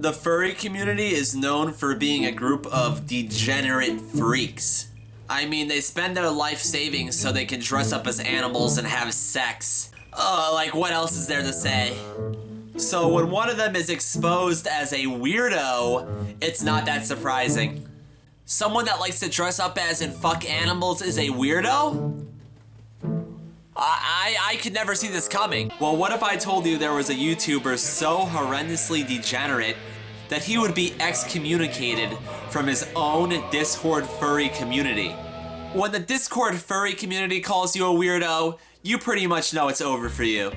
The furry community is known for being a group of degenerate freaks. I mean, they spend their life savings so they can dress up as animals and have sex. Like what else is there to say? So when one of them is exposed as a weirdo, it's not that surprising. Someone that likes to dress up as and fuck animals is a weirdo? I could never see this coming. Well, what if I told you there was a YouTuber so horrendously degenerate that he would be excommunicated from his own Discord furry community? When the Discord furry community calls you a weirdo, you pretty much know it's over for you.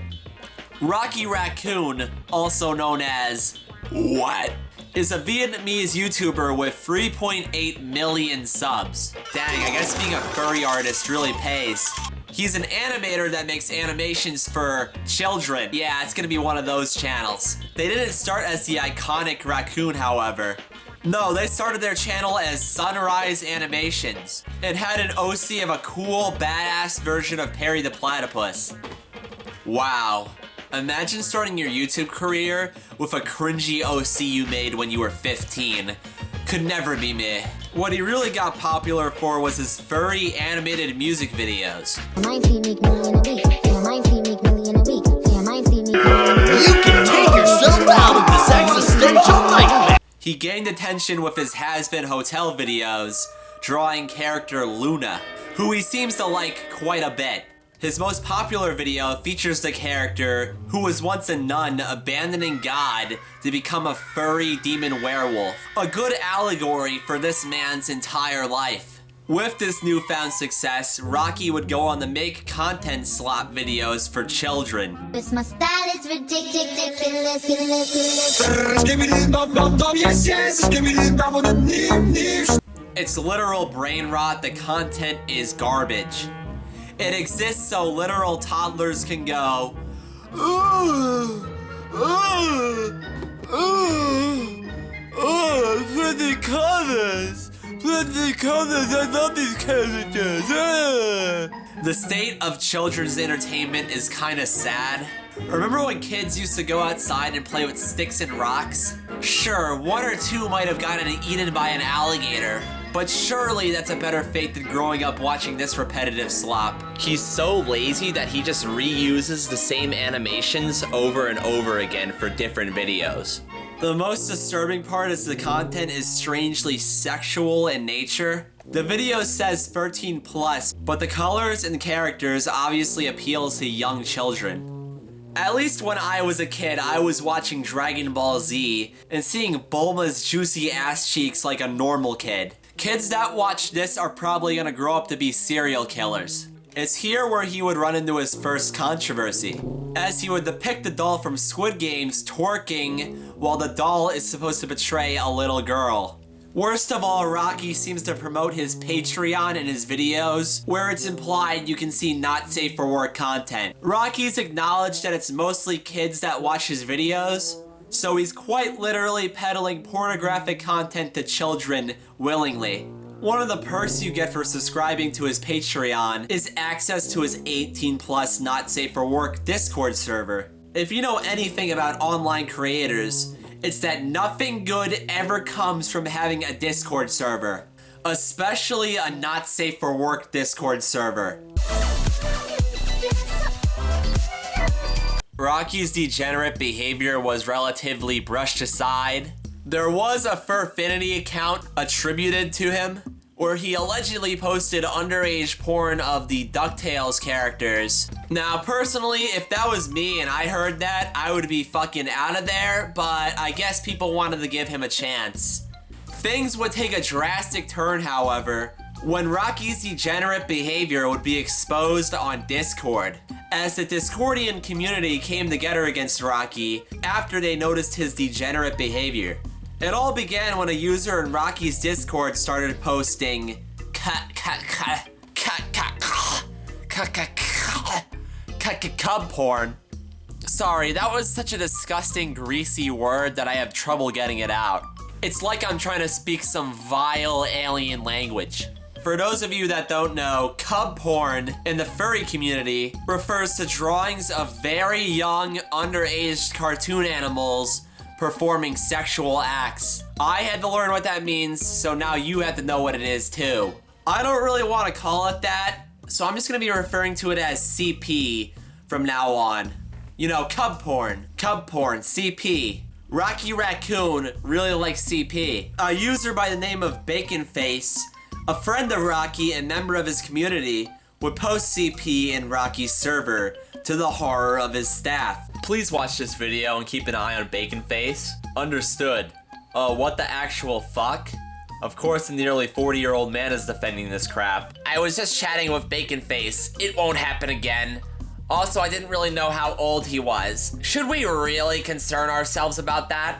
Rocky Raccoon, also known as What, is a Vietnamese YouTuber with 3.8 million subs. Dang, I guess being a furry artist really pays. He's an animator that makes animations for children. Yeah, it's gonna be one of those channels. They didn't start as the iconic raccoon, however. No, they started their channel as Sunrise Animations. It had an OC of a cool, badass version of Perry the Platypus. Wow. Imagine starting your YouTube career with a cringy OC you made when you were 15. Could never be me. What he really got popular for was his furry animated music videos. You can take yourself out of this existential nightmare. He gained attention with his Has-Been Hotel videos, drawing character Luna, who he seems to like quite a bit. His most popular video features the character who was once a nun abandoning God to become a furry demon werewolf. A good allegory for this man's entire life. With this newfound success, Rocky would go on to make content slop videos for children. My style is ridiculous. It's literal brain rot, the content is garbage. It exists so literal toddlers can go, put the colors, I love these characters. The state of children's entertainment is kinda sad. Remember when kids used to go outside and play with sticks and rocks? Sure, one or two might have gotten eaten by an alligator, but surely that's a better fate than growing up watching this repetitive slop. He's so lazy that he just reuses the same animations over and over again for different videos. The most disturbing part is the content is strangely sexual in nature. The video says 13 plus, but the colors and characters obviously appeal to young children. At least when I was a kid, I was watching Dragon Ball Z and seeing Bulma's juicy ass cheeks like a normal kid. Kids that watch this are probably gonna grow up to be serial killers. It's here where he would run into his first controversy, as he would depict the doll from Squid Games twerking while the doll is supposed to betray a little girl. Worst of all, Rocky seems to promote his Patreon in his videos, where it's implied you can see not safe for work content. Rocky's acknowledged that it's mostly kids that watch his videos, so he's quite literally peddling pornographic content to children willingly. One of the perks you get for subscribing to his Patreon is access to his 18 plus not safe for work Discord server. If you know anything about online creators, it's that nothing good ever comes from having a Discord server, especially a not safe for work Discord server. Rocky's degenerate behavior was relatively brushed aside. There was a Furfinity account attributed to him, where he allegedly posted underage porn of the DuckTales characters. Now, personally, if that was me and I heard that, I would be fucking out of there, but I guess people wanted to give him a chance. Things would take a drastic turn, however, when Rocky's degenerate behavior would be exposed on Discord, as the Discordian community came together against Rocky after they noticed his degenerate behavior. It all began when a user in Rocky's Discord started posting cub porn. Sorry, that was such a disgusting, greasy word that I have trouble getting it out. It's like I'm trying to speak some vile alien language. For those of you that don't know, cub porn in the furry community refers to drawings of very young, underage cartoon animals performing sexual acts. I had to learn what that means, so now you have to know what it is too. I don't really want to call it that, so I'm just gonna be referring to it as CP from now on. You know, cub porn, CP. Rocky Raccoon really likes CP. A user by the name of Bacon Face, a friend of Rocky and member of his community, would post CP in Rocky's server to the horror of his staff. Please watch this video and keep an eye on Bacon Face. Understood. What the actual fuck? Of course, the nearly 40-year-old man is defending this crap. I was just chatting with Bacon Face. It won't happen again. Also, I didn't really know how old he was. Should we really concern ourselves about that?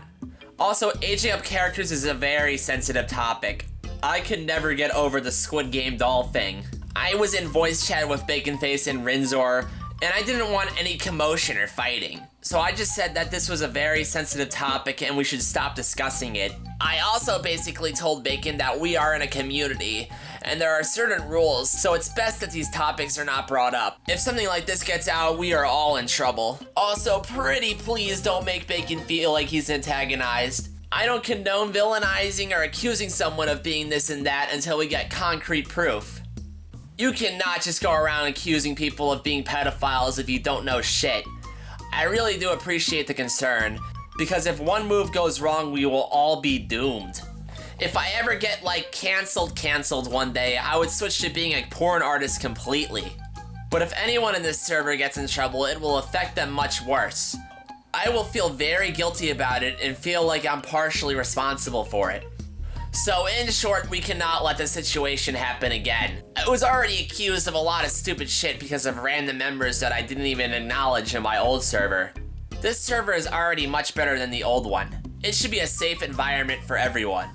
Also, aging up characters is a very sensitive topic. I could never get over the Squid Game doll thing. I was in voice chat with Bacon Face and Rinzor, and I didn't want any commotion or fighting. So I just said that this was a very sensitive topic and we should stop discussing it. I also basically told Bacon that we are in a community and there are certain rules, so it's best that these topics are not brought up. If something like this gets out, we are all in trouble. Also, pretty please don't make Bacon feel like he's antagonized. I don't condone villainizing or accusing someone of being this and that until we get concrete proof. You cannot just go around accusing people of being pedophiles if you don't know shit. I really do appreciate the concern, because if one move goes wrong, we will all be doomed. If I ever get, like, canceled one day, I would switch to being a porn artist completely. But if anyone in this server gets in trouble, it will affect them much worse. I will feel very guilty about it and feel like I'm partially responsible for it. So in short, we cannot let this situation happen again. I was already accused of a lot of stupid shit because of random members that I didn't even acknowledge in my old server. This server is already much better than the old one. It should be a safe environment for everyone.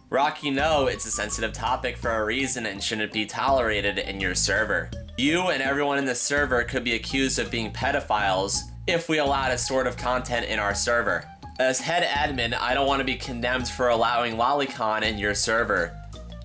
Rocky, no, it's a sensitive topic for a reason and shouldn't be tolerated in your server. You and everyone in the server could be accused of being pedophiles if we allow this sort of content in our server. As head admin, I don't want to be condemned for allowing lolicon in your server.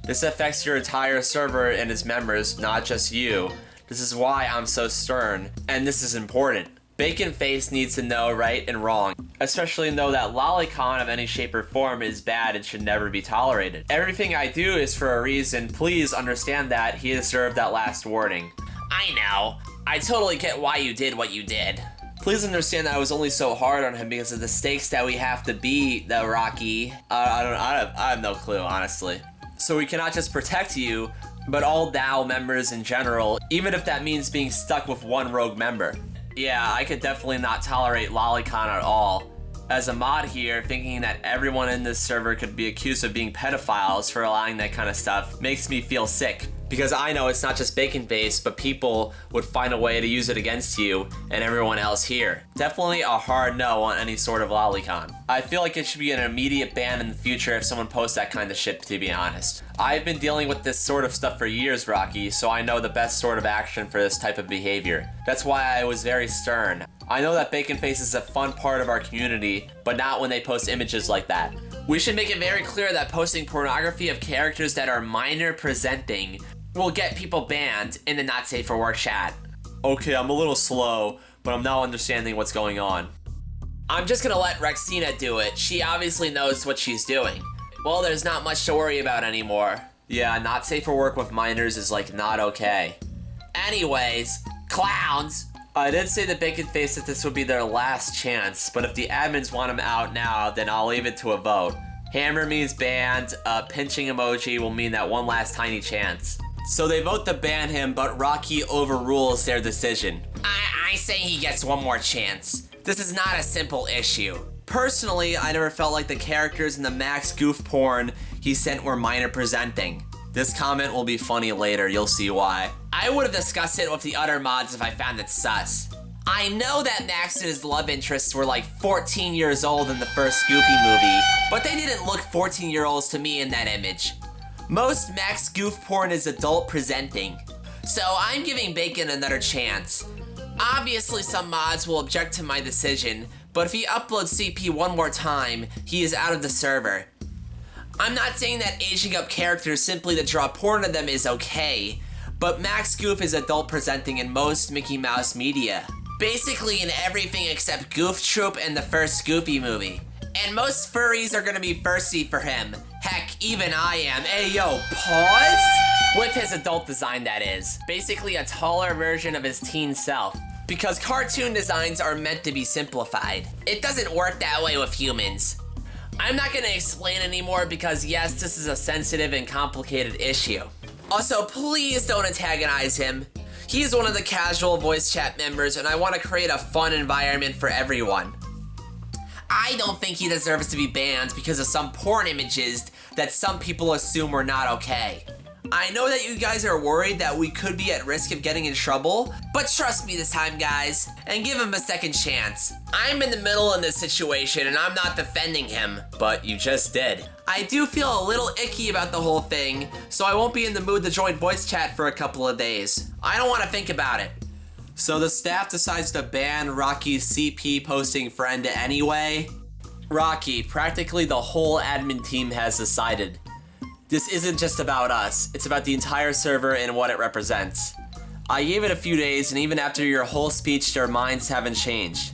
This affects your entire server and its members, not just you. This is why I'm so stern, and this is important. Bacon Face needs to know right and wrong, especially know that lolicon of any shape or form is bad and should never be tolerated. Everything I do is for a reason. Please understand that he deserved that last warning. I know. I totally get why you did what you did. Please understand that I was only so hard on him because of the stakes that we have to beat, the Rocky. I have no clue, honestly. So we cannot just protect you, but all DAO members in general, even if that means being stuck with one rogue member. Yeah, I could definitely not tolerate lolicon at all. As a mod here, thinking that everyone in this server could be accused of being pedophiles for allowing that kind of stuff makes me feel sick. Because I know it's not just Bacon Face, but people would find a way to use it against you and everyone else here. Definitely a hard no on any sort of lolicon. I feel like it should be an immediate ban in the future if someone posts that kind of shit, to be honest. I've been dealing with this sort of stuff for years, Rocky, so I know the best sort of action for this type of behavior. That's why I was very stern. I know that Bacon Face is a fun part of our community, but not when they post images like that. We should make it very clear that posting pornography of characters that are minor presenting will get people banned in the not safe for work chat. Okay, I'm a little slow, but I'm now understanding what's going on. I'm just gonna let Rexina do it. She obviously knows what she's doing. Well, there's not much to worry about anymore. Yeah, not safe for work with minors is like not okay. Anyways, clowns! I did say to Bacon Face that this would be their last chance, but if the admins want him out now, then I'll leave it to a vote. Hammer means banned, a pinching emoji will mean that one last tiny chance. So they vote to ban him, but Rocky overrules their decision. I say he gets one more chance. This is not a simple issue. Personally, I never felt like the characters in the Max goof porn he sent were minor presenting. This comment will be funny later, you'll see why. I would have discussed it with the other mods if I found it sus. I know that Max and his love interests were like 14 years old in the first Goofy movie, but they didn't look 14-year-olds to me in that image. Most Max goof porn is adult presenting, so I'm giving Bacon another chance. Obviously some mods will object to my decision, but if he uploads CP one more time, he is out of the server. I'm not saying that aging up characters simply to draw porn of them is okay, but Max goof is adult presenting in most Mickey Mouse media. Basically in everything except Goof Troop and the first Goofy movie. And most furries are gonna be thirsty for him. Heck, even I am. Hey, yo, pause? With his adult design, that is. Basically a taller version of his teen self. Because cartoon designs are meant to be simplified. It doesn't work that way with humans. I'm not gonna explain anymore because yes, this is a sensitive and complicated issue. Also, please don't antagonize him. He is one of the casual voice chat members and I want to create a fun environment for everyone. I don't think he deserves to be banned because of some porn images that some people assume were not okay. I know that you guys are worried that we could be at risk of getting in trouble, but trust me this time, guys, and give him a second chance. I'm in the middle in this situation and I'm not defending him, but you just did. I do feel a little icky about the whole thing, so I won't be in the mood to join voice chat for a couple of days. I don't want to think about it. So the staff decides to ban Rocky's CP posting friend anyway. Rocky, practically the whole admin team has decided. This isn't just about us, it's about the entire server and what it represents. I gave it a few days and even after your whole speech, their minds haven't changed.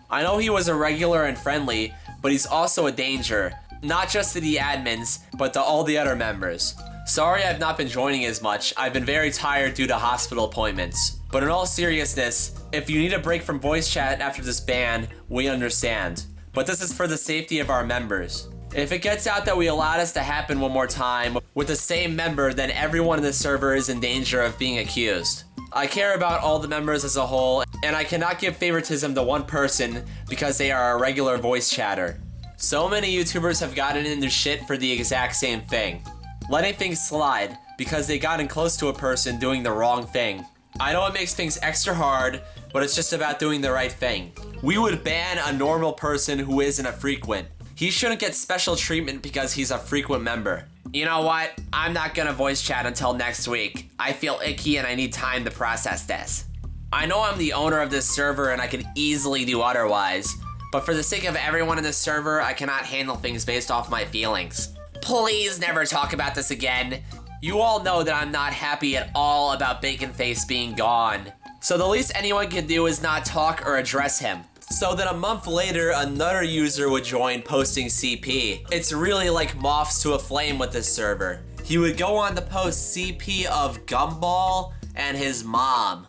I know he was a regular and friendly, but he's also a danger. Not just to the admins, but to all the other members. Sorry I've not been joining as much, I've been very tired due to hospital appointments. But in all seriousness, if you need a break from voice chat after this ban, we understand. But this is for the safety of our members. If it gets out that we allowed this to happen one more time with the same member, then everyone in the server is in danger of being accused. I care about all the members as a whole, and I cannot give favoritism to one person because they are a regular voice chatter. So many YouTubers have gotten into shit for the exact same thing. Letting things slide because they got in close to a person doing the wrong thing. I know it makes things extra hard, but it's just about doing the right thing. We would ban a normal person who isn't a frequent. He shouldn't get special treatment because he's a frequent member. You know what? I'm not gonna voice chat until next week. I feel icky and I need time to process this. I know I'm the owner of this server and I could easily do otherwise, but for the sake of everyone in this server, I cannot handle things based off my feelings. Please never talk about this again. You all know that I'm not happy at all about Baconface being gone. So the least anyone can do is not talk or address him. So then a month later, another user would join posting CP. It's really like moths to a flame with this server. He would go on to post CP of Gumball and his mom.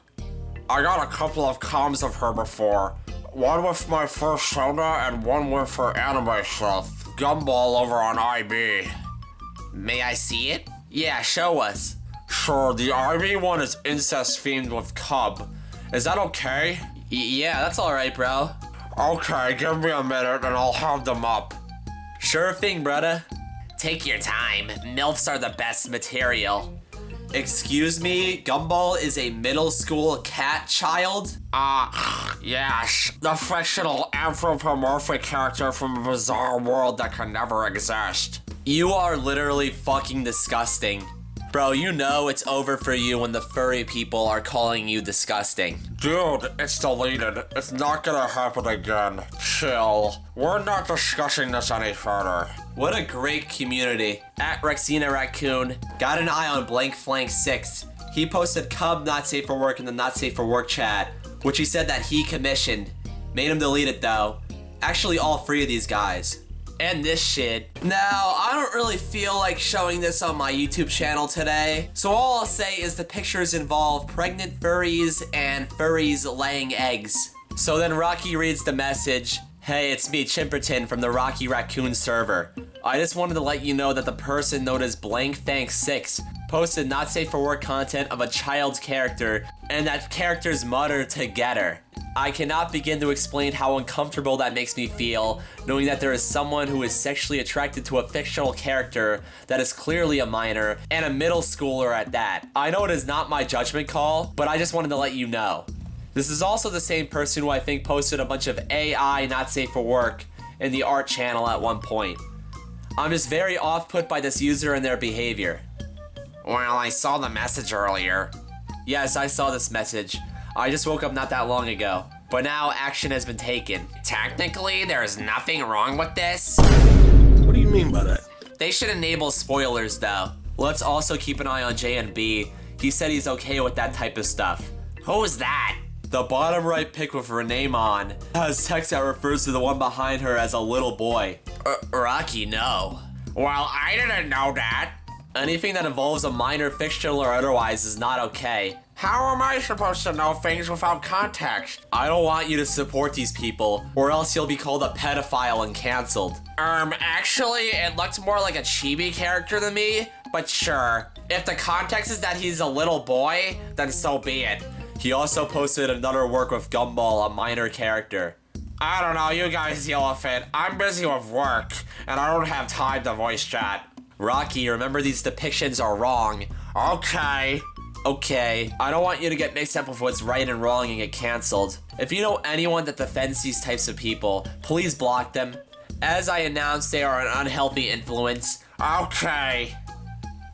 I got a couple of comms of her before. One with my first soda and one with her anime stuff. Gumball over on IB. May I see it? Yeah, show us. Sure, the IB one is incest themed with Cub. Is that okay? Yeah, that's alright, bro. Okay, give me a minute and I'll have them up. Sure thing, brother. Take your time. MILFs are the best material. Excuse me, Gumball is a middle school cat child? Yes. The fictional anthropomorphic character from a bizarre world that can never exist. You are literally fucking disgusting. Bro, you know it's over for you when the furry people are calling you disgusting. Dude, it's deleted. It's not gonna happen again. Chill. We're not discussing this any further. What a great community. At Rexina Raccoon, got an eye on Blank Flank 6. He posted Cub not safe for work in the not safe for work chat, which he said that he commissioned. Made him delete it though. Actually all three of these guys. And this shit. Now, I don't really feel like showing this on my YouTube channel today, so all I'll say is the pictures involve pregnant furries and furries laying eggs. So then Rocky reads the message, "Hey, it's me, Chimperton from the Rocky Raccoon server. I just wanted to let you know that the person known as Blank6 posted not safe for work content of a child's character and that character's mother together. I cannot begin to explain how uncomfortable that makes me feel, knowing that there is someone who is sexually attracted to a fictional character that is clearly a minor, and a middle schooler at that. I know it is not my judgment call, but I just wanted to let you know." This is also the same person who I think posted a bunch of AI not safe for work in the art channel at one point. I'm just very off-put by this user and their behavior. Well, I saw the message earlier. Yes, I saw this message. I just woke up not that long ago, but now action has been taken. Technically, there's nothing wrong with this. What do you mean by that? They should enable spoilers though. Let's also keep an eye on JNB. He said he's okay with that type of stuff. Who's that? The bottom right pic with her name on has text that refers to the one behind her as a little boy. Rocky, no. Well, I didn't know that. Anything that involves a minor, fictional or otherwise, is not okay. How am I supposed to know things without context? I don't want you to support these people, or else you'll be called a pedophile and canceled. Actually, it looked more like a chibi character to me, but sure. If the context is that he's a little boy, then so be it. He also posted another work with Gumball, a minor character. I don't know, you guys deal with it. I'm busy with work, and I don't have time to voice chat. Rocky, remember these depictions are wrong. Okay. Okay, I don't want you to get mixed up with what's right and wrong and get canceled. If you know anyone that defends these types of people, please block them. As I announced, they are an unhealthy influence. Okay.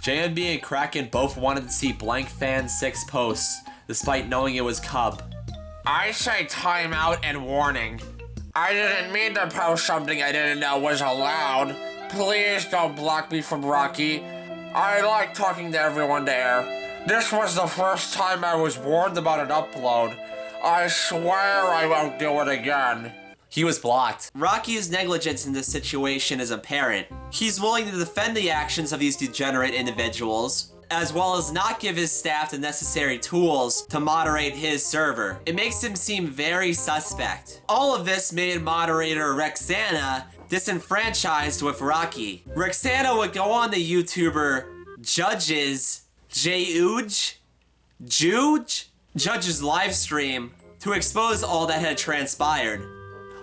JNB and Kraken both wanted to see Blank Fan 6 posts, despite knowing it was Cub. I say timeout and warning. I didn't mean to post something I didn't know was allowed. Please don't block me from Rocky. I like talking to everyone there. This was the first time I was warned about an upload. I swear I won't do it again. He was blocked. Rocky's negligence in this situation is apparent. He's willing to defend the actions of these degenerate individuals, as well as not give his staff the necessary tools to moderate his server. It makes him seem very suspect. All of this made moderator Rexana disenfranchised with Rocky. Rexana would go on the YouTuber Judge's Judge's live stream to expose all that had transpired.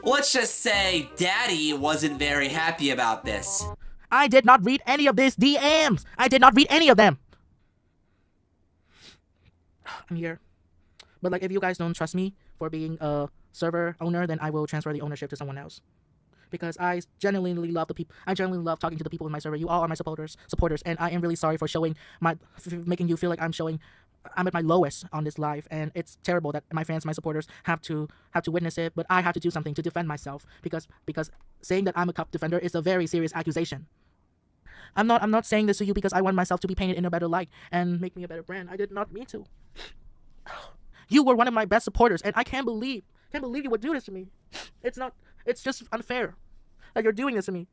Let's just say Daddy wasn't very happy about this. I did not read any of these DMs. I did not read any of them. I'm here. But like, if you guys don't trust me for being a server owner, then I will transfer the ownership to someone else. Because I genuinely love the people. I genuinely love talking to the people in my server. You all are my supporters, and I am really sorry for making you feel like I'm at my lowest on this live, and it's terrible that my fans, my supporters, have to witness it. But I have to do something to defend myself because saying that I'm a cup defender is a very serious accusation. I'm not saying this to you because I want myself to be painted in a better light and make me a better brand. I did not mean to. You were one of my best supporters, and I can't believe you would do this to me. It's just unfair that you're doing this to me.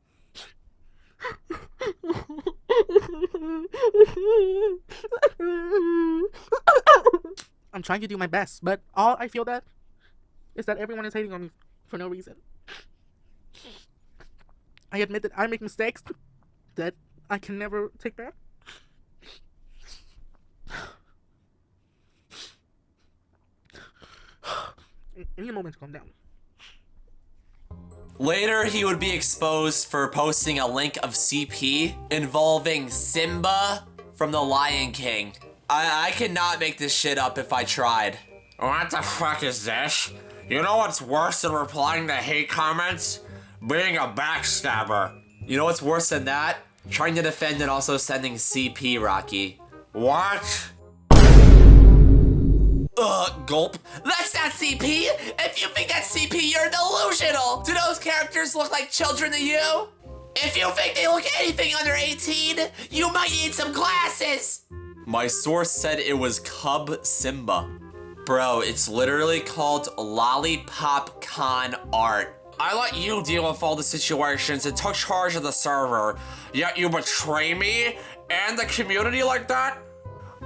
I'm trying to do my best, but all I feel that is that everyone is hating on me for no reason. I admit that I make mistakes that I can never take back. I need a moment to calm down. Later, he would be exposed for posting a link of CP involving Simba from The Lion King. I could not make this shit up if I tried. What the fuck is this? You know what's worse than replying to hate comments? Being a backstabber. You know what's worse than that? Trying to defend and also sending CP, Rocky. What? Gulp. That's not CP! If you think that's CP, you're delusional! Do those characters look like children to you? If you think they look anything under 18, you might need some glasses! My source said it was Cub Simba. Bro, it's literally called Lollipop Con Art. I let you deal with all the situations and took charge of the server, yet you betray me and the community like that?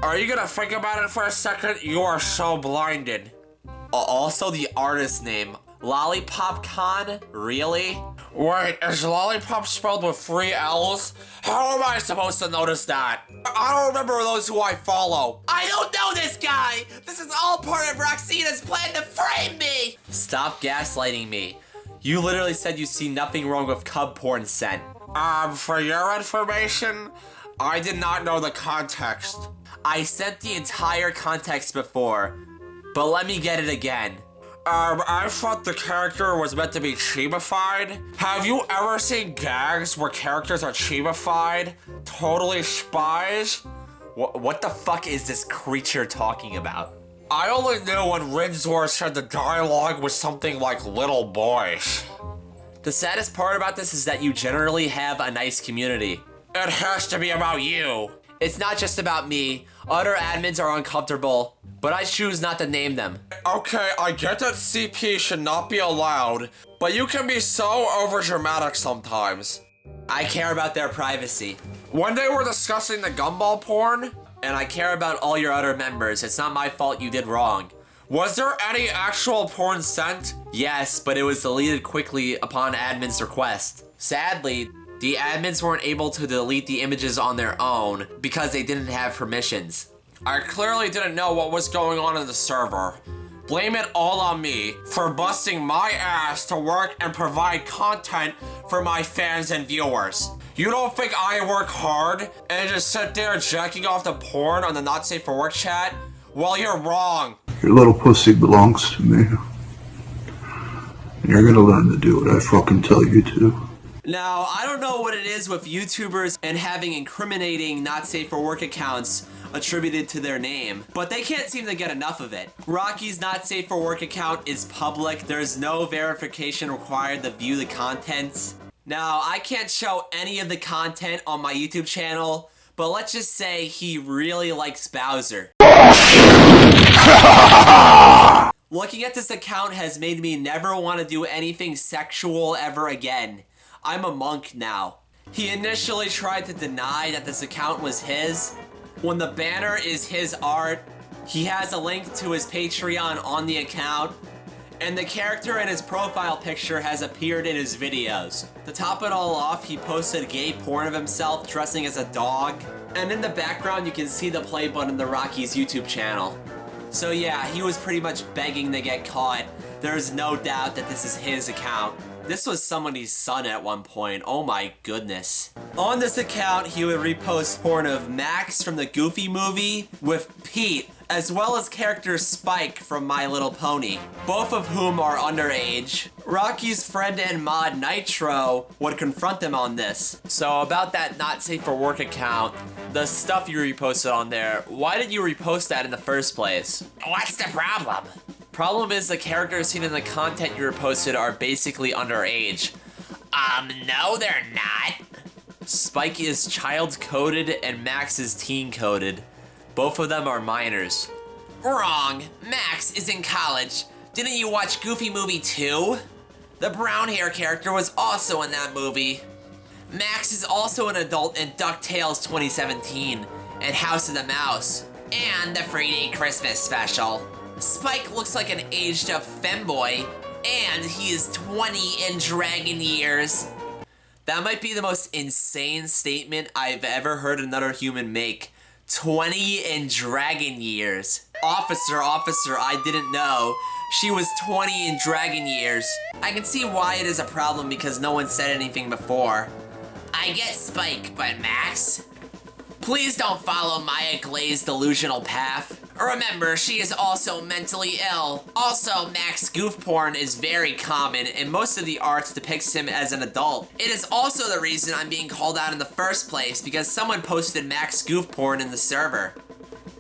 Are you gonna think about it for a second? You are so blinded. Also the artist name, Lollipop Con? Really? Wait, is lollipop spelled with 3 L's? How am I supposed to notice that? I don't remember those who I follow. I don't know this guy! This is all part of Roxina's plan to frame me! Stop gaslighting me. You literally said you see nothing wrong with cub porn sent. For your information, I did not know the context. I sent the entire context before, but let me get it again. I thought the character was meant to be chibified. Have you ever seen gags where characters are chibified? Totally spies? What the fuck is this creature talking about? I only knew when Rinzor said the dialogue was something like little boys. The saddest part about this is that you generally have a nice community. It has to be about you. It's not just about me. Other admins are uncomfortable, but I choose not to name them. Okay, I get that CP should not be allowed, but you can be so overdramatic sometimes. I care about their privacy. When they were discussing the gumball porn, And I care about all your other members. It's not my fault you did wrong. was there any actual porn sent? Yes, but it was deleted quickly upon admin's request. Sadly, the admins weren't able to delete the images on their own because they didn't have permissions. I clearly didn't know what was going on in the server. Blame it all on me for busting my ass to work and provide content for my fans and viewers. You don't think I work hard and just sit there jacking off the porn on the not safe for work chat? Well, you're wrong. Your little pussy belongs to me. And you're gonna learn to do what I fucking tell you to. Now, I don't know what it is with YouTubers and having incriminating not safe for work accounts attributed to their name, but they can't seem to get enough of it. Rocky's not safe for work account is public. There's no verification required to view the contents. Now, I can't show any of the content on my YouTube channel, but let's just say he really likes Bowser. Looking at this account has made me never want to do anything sexual ever again. I'm a monk now. He initially tried to deny that this account was his. When the banner is his art, he has a link to his Patreon on the account, and the character in his profile picture has appeared in his videos. To top it all off, he posted gay porn of himself dressing as a dog, and in the background you can see the play button in the Rocky's YouTube channel. So yeah, he was pretty much begging to get caught. There's no doubt that this is his account. This was somebody's son at one point, oh my goodness. On this account, he would repost porn of Max from the Goofy movie with Pete, as well as character Spike from My Little Pony, both of whom are underage. Rocky's friend and mod Nitro would confront them on this. So about that not safe for work account, the stuff you reposted on there, why did you repost that in the first place? What's the problem? Problem is the characters seen in the content you reposted are basically underage. No, they're not. Spike is child-coded and Max is teen-coded. Both of them are minors. Wrong. Max is in college. Didn't you watch Goofy Movie 2? The brown hair character was also in that movie. Max is also an adult in DuckTales 2017 and House of the Mouse and the Free Day Christmas special. Spike looks like an aged up femboy, and he is 20 in dragon years. That might be the most insane statement I've ever heard another human make. 20 in dragon years. Officer, I didn't know. She was 20 in dragon years. I can see why it is a problem because no one said anything before. I get Spike, but Max? Please don't follow Maya Glay's delusional path. Remember, she is also mentally ill. Also, Max goof porn is very common, and most of the art depicts him as an adult. It is also the reason I'm being called out in the first place, because someone posted Max goof porn in the server.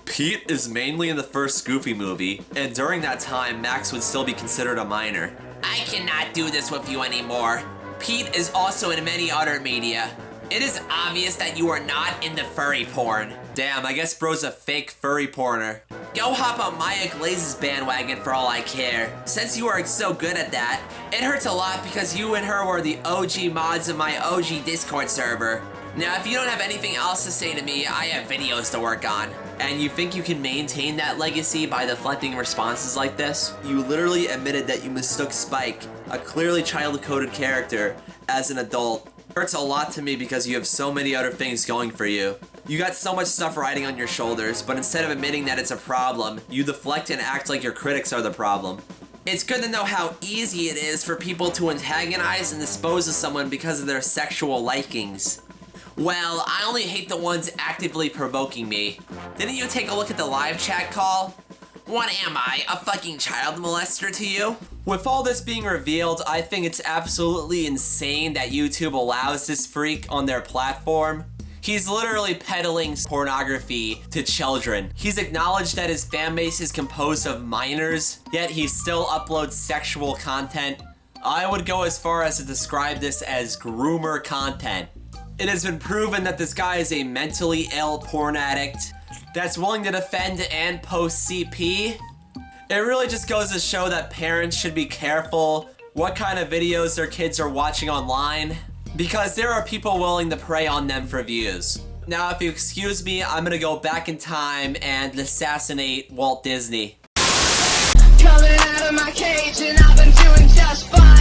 Pete is mainly in the first Goofy movie, and during that time, Max would still be considered a minor. I cannot do this with you anymore. Pete is also in many other media. It is obvious that you are not into furry porn. Damn, I guess bro's a fake furry porner. Go hop on Maya Glaze's bandwagon for all I care. Since you are so good at that, it hurts a lot because you and her were the OG mods of my OG Discord server. Now, if you don't have anything else to say to me, I have videos to work on. And you think you can maintain that legacy by deflecting responses like this? You literally admitted that you mistook Spike, a clearly child-coded character, as an adult. It hurts a lot to me because you have so many other things going for you. You got so much stuff riding on your shoulders, but instead of admitting that it's a problem, you deflect and act like your critics are the problem. It's good to know how easy it is for people to antagonize and dispose of someone because of their sexual likings. Well, I only hate the ones actively provoking me. Didn't you take a look at the live chat call? What am I, a fucking child molester to you? With all this being revealed, I think it's absolutely insane that YouTube allows this freak on their platform. He's literally peddling pornography to children. He's acknowledged that his fanbase is composed of minors, yet he still uploads sexual content. I would go as far as to describe this as groomer content. It has been proven that this guy is a mentally ill porn addict that's willing to defend and post CP. It really just goes to show that parents should be careful what kind of videos their kids are watching online, because there are people willing to prey on them for views. Now, if you excuse me, I'm gonna go back in time and assassinate Walt Disney. Coming out of my cage and I've been doing just fine.